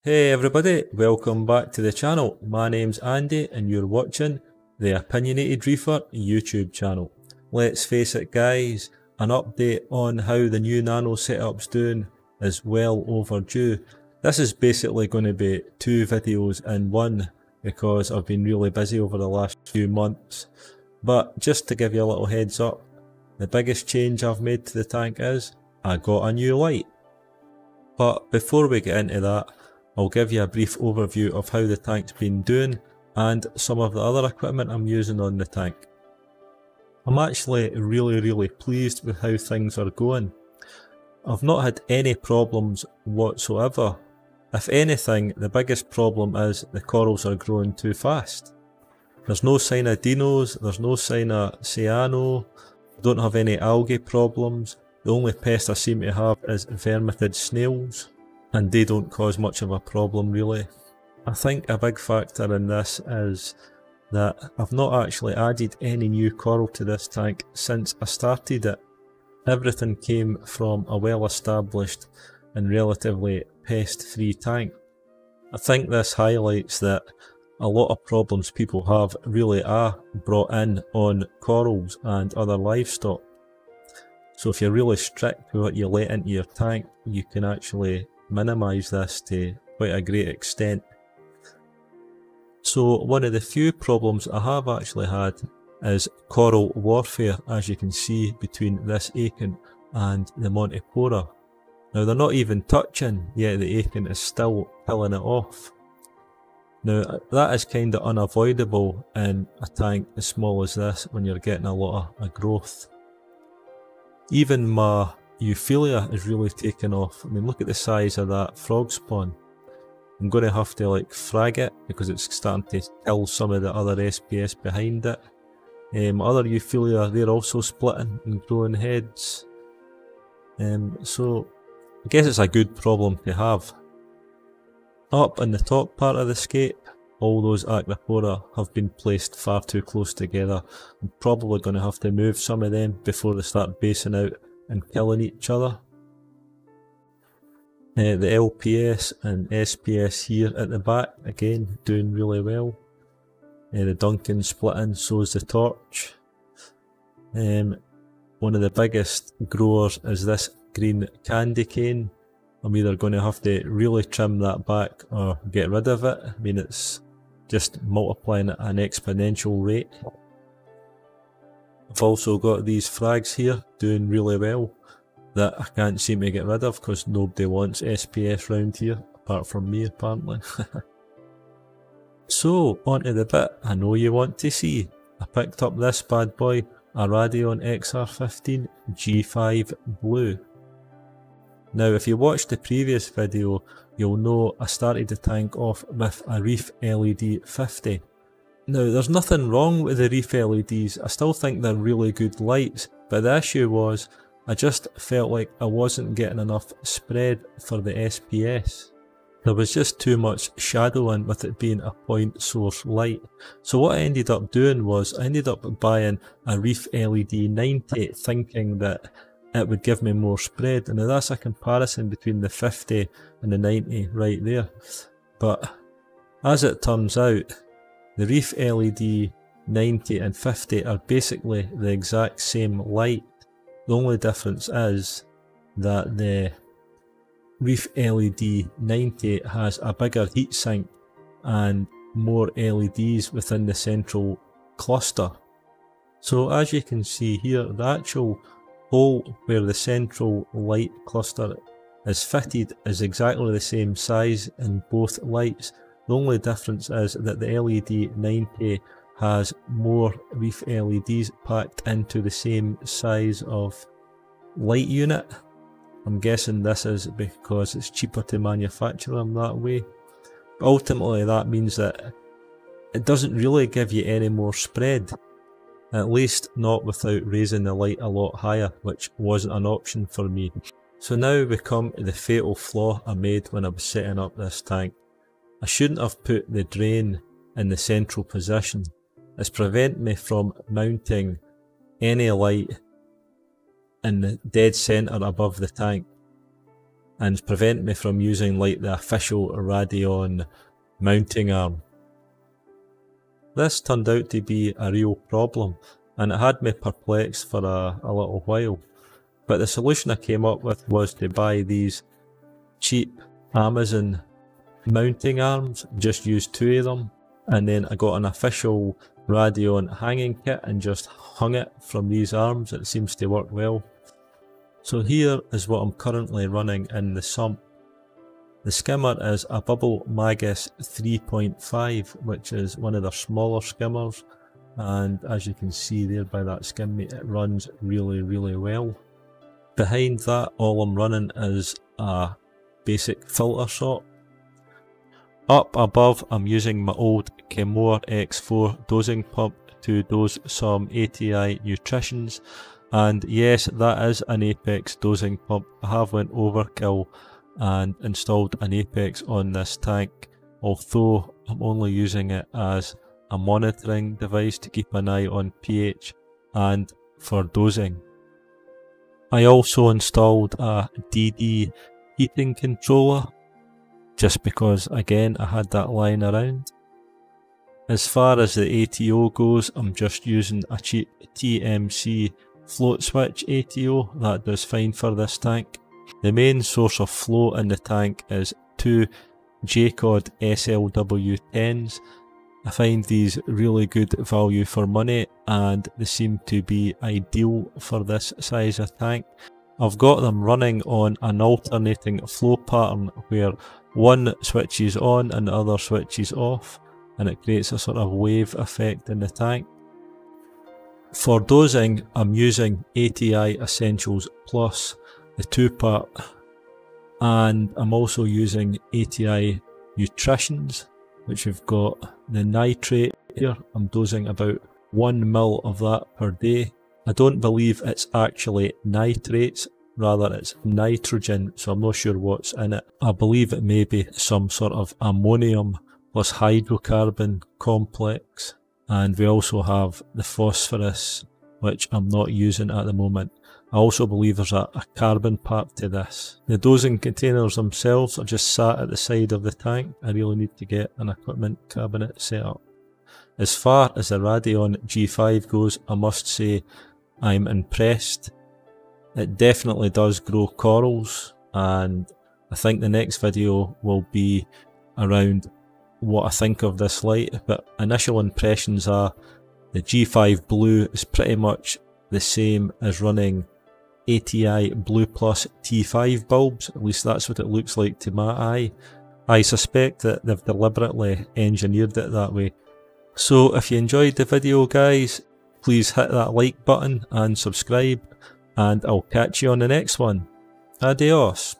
Hey everybody, welcome back to the channel. My name's Andy and you're watching the Opinionated Reefer YouTube channel. Let's face it guys, an update on how the new Nano setup's doing is well overdue. This is basically going to be two videos in one because I've been really busy over the last few months. But just to give you a little heads up, the biggest change I've made to the tank is I got a new light. But before we get into that, I'll give you a brief overview of how the tank's been doing and some of the other equipment I'm using on the tank. I'm actually really pleased with how things are going. I've not had any problems whatsoever. If anything, the biggest problem is the corals are growing too fast. There's no sign of dinos, there's no sign of cyano, don't have any algae problems. The only pest I seem to have is vermitid snails, and they don't cause much of a problem really. I think a big factor in this is that I've not actually added any new coral to this tank since I started it. Everything came from a well established and relatively pest free tank. I think this highlights that a lot of problems people have really are brought in on corals and other livestock. So if you're really strict with what you let into your tank, you can actually minimise this to quite a great extent. So one of the few problems I have actually had is coral warfare, as you can see between this akin and the Montipora. Now they're not even touching, yet the akin is still pulling it off. Now that is kind of unavoidable in a tank as small as this when you're getting a lot of growth. Even my Euphilia is really taking off. I mean, look at the size of that frog spawn. I'm going to have to frag it because it's starting to kill some of the other SPS behind it. My other Euphilia, they're also splitting and growing heads. So I guess it's a good problem to have. Up in the top part of the scape, all those Acropora have been placed far too close together. I'm probably going to have to move some of them before they start basing out and killing each other. The LPS and SPS here at the back, again doing really well. The Duncan splitting, so is the Torch. One of the biggest growers is this green candy cane. I'm either going to have to really trim that back or get rid of it. I mean, it's just multiplying at an exponential rate. I've also got these frags here doing really well that I can't seem to get rid of because nobody wants SPS round here apart from me apparently. So onto the bit I know you want to see. I picked up this bad boy, a Radion XR15 G5 Blue. Now if you watched the previous video, you'll know I started the tank off with a ReefLed 50. Now there's nothing wrong with the Reef LEDs, I still think they're really good lights, but the issue was I just felt like I wasn't getting enough spread for the SPS. There was just too much shadowing with it being a point source light. So what I ended up doing was I ended up buying a ReefLed 90 thinking that it would give me more spread, and now that's a comparison between the 50 and the 90 right there. But as it turns out, the ReefLed 90 and 50 are basically the exact same light. The only difference is that the ReefLed 90 has a bigger heatsink and more LEDs within the central cluster. So as you can see here, the actual hole where the central light cluster is fitted is exactly the same size in both lights. The only difference is that the LED 90 has more Reef LEDs packed into the same size of light unit. I'm guessing this is because it's cheaper to manufacture them that way. But ultimately that means that it doesn't really give you any more spread. At least not without raising the light a lot higher, which wasn't an option for me. So now we come to the fatal flaw I made when I was setting up this tank. I shouldn't have put the drain in the central position. It's prevented me from mounting any light in the dead centre above the tank. and prevent me from using like the official Radion mounting arm. This turned out to be a real problem, and it had me perplexed for a little while. But the solution I came up with was to buy these cheap Amazon mounting arms, just use 2 of them, and then I got an official Radion hanging kit and just hung it from these arms. It seems to work well. So here is what I'm currently running in the Sump. The skimmer is a Bubble Magus 3.5, which is one of their smaller skimmers, and as you can see there by that skim mate, it runs really well. Behind that, all I'm running is a basic filter shot. Up above, I'm using my old Chemour X4 dosing pump to dose some ATI nutritions, and yes, that is an Apex dosing pump. I have went overkill and installed an Apex on this tank, although I'm only using it as a monitoring device to keep an eye on pH and for dosing. I also installed a DD heating controller, just because again I had that lying around. As far as the ATO goes, I'm just using a cheap TMC float switch ATO, that does fine for this tank. The main source of flow in the tank is 2 J-Cod SLW10s. I find these really good value for money, and they seem to be ideal for this size of tank. I've got them running on an alternating flow pattern where one switches on and the other switches off, and it creates a sort of wave effect in the tank. For dosing, I'm using ATI Essentials Plus, the 2-part, and I'm also using ATI Nutritions, which we've got the nitrate here. I'm dosing about 1 ml of that per day. I don't believe it's actually nitrates, rather it's nitrogen, so I'm not sure what's in it. I believe it may be some sort of ammonium plus hydrocarbon complex, and we also have the phosphorus, which I'm not using at the moment. I also believe there's a carbon part to this. The dosing containers themselves are just sat at the side of the tank. I really need to get an equipment cabinet set up. As far as the Radion G5 goes, I must say I'm impressed. It definitely does grow corals, and I think the next video will be around what I think of this light, but initial impressions are the G5 Blue is pretty much the same as running ATI Blue Plus T5 bulbs, at least that's what it looks like to my eye. I suspect that they've deliberately engineered it that way. So if you enjoyed the video guys, please hit that like button and subscribe, and I'll catch you on the next one. Adios.